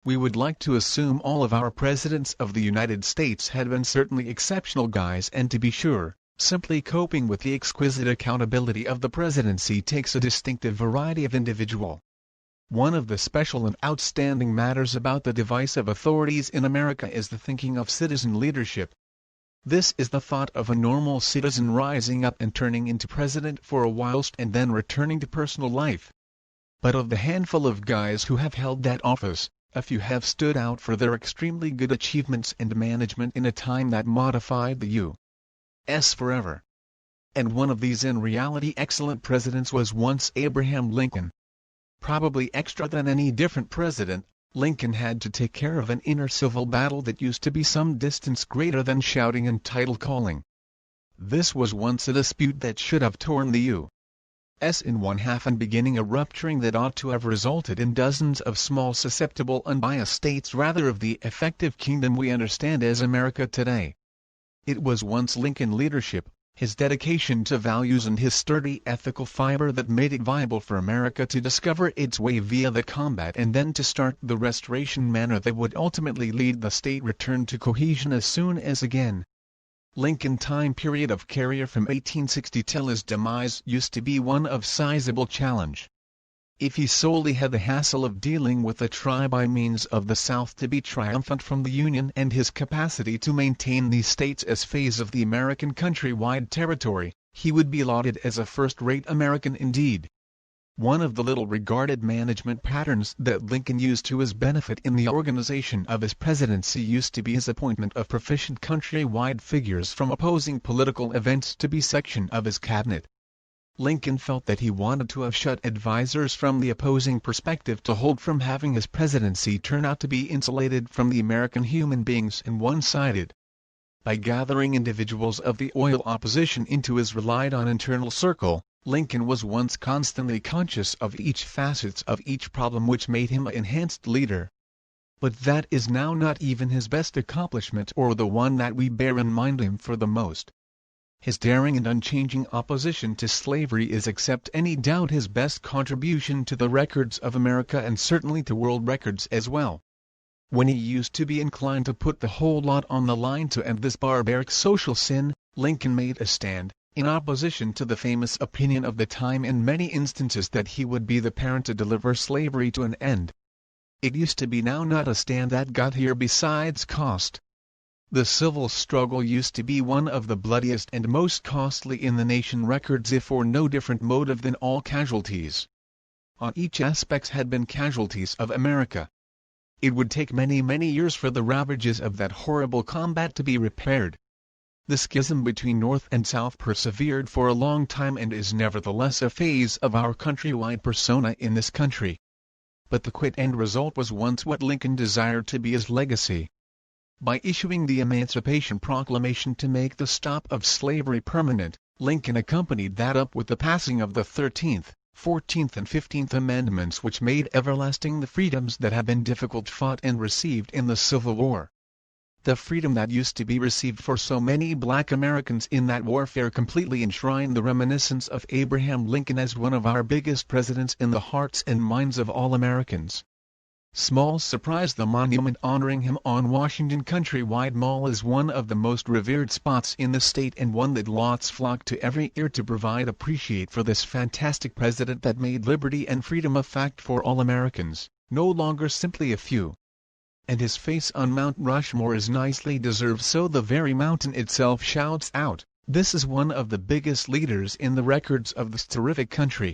We would like to assume all of our presidents of the United States had been certainly exceptional guys, and to be sure, simply coping with the exquisite accountability of the presidency takes a distinctive variety of individual. One of the special and outstanding matters about the device of authorities in America is the thinking of citizen leadership. This is the thought of a normal citizen rising up and turning into president for a whilst and then returning to personal life. But of the handful of guys who have held that office, a few have stood out for their extremely good achievements and management in a time that modified the U.S. forever. And one of these in reality excellent presidents was once Abraham Lincoln. Probably extra than any different president, Lincoln had to take care of an inner civil battle that used to be some distance greater than shouting and title calling. This was once a dispute that should have torn the U.S. in one half and beginning a rupturing that ought to have resulted in dozens of small susceptible unbiased states rather of the effective kingdom we understand as America today. It was once Lincoln leadership, his dedication to values and his sturdy ethical fiber that made it viable for America to discover its way via the combat and then to start the restoration manner that would ultimately lead the state return to cohesion as soon as again. Lincoln time period of career from 1860 till his demise used to be one of sizable challenge. If he solely had the hassle of dealing with the try by means of the South to be triumphant from the Union and his capacity to maintain these states as phase of the American countrywide territory, he would be lauded as a first-rate American indeed. One of the little-regarded management patterns that Lincoln used to his benefit in the organization of his presidency used to be his appointment of proficient countrywide figures from opposing political events to be section of his cabinet. Lincoln felt that he wanted to have shut advisers from the opposing perspective to hold from having his presidency turn out to be insulated from the American human beings and one-sided. By gathering individuals of the oil opposition into his relied-on internal circle, Lincoln was once constantly conscious of each facets of each problem which made him an enhanced leader. But that is now not even his best accomplishment or the one that we bear in mind him for the most. His daring and unchanging opposition to slavery is except any doubt his best contribution to the records of America and certainly to world records as well. When he used to be inclined to put the whole lot on the line to end this barbaric social sin, Lincoln made a stand, in opposition to the famous opinion of the time in many instances that he would be the parent to deliver slavery to an end. It used to be now not a stand that got here besides cost. The civil struggle used to be one of the bloodiest and most costly in the nation records if for no different motive than all casualties. On each aspects had been casualties of America. It would take many years for the ravages of that horrible combat to be repaired. The schism between North and South persevered for a long time and is nevertheless a phase of our countrywide persona in this country. But the quit end result was once what Lincoln desired to be his legacy. By issuing the Emancipation Proclamation to make the stop of slavery permanent, Lincoln accompanied that up with the passing of the 13th, 14th and 15th Amendments which made everlasting the freedoms that had been difficult fought and received in the Civil War. The freedom that used to be received for so many black Americans in that warfare completely enshrined the reminiscence of Abraham Lincoln as one of our biggest presidents in the hearts and minds of all Americans. Small surprise the monument honoring him on Washington Countrywide Mall is one of the most revered spots in the state and one that lots flock to every year to provide appreciate for this fantastic president that made liberty and freedom a fact for all Americans, no longer simply a few. And his face on Mount Rushmore is nicely deserved, so the very mountain itself shouts out, "This is one of the biggest leaders in the records of this terrific country."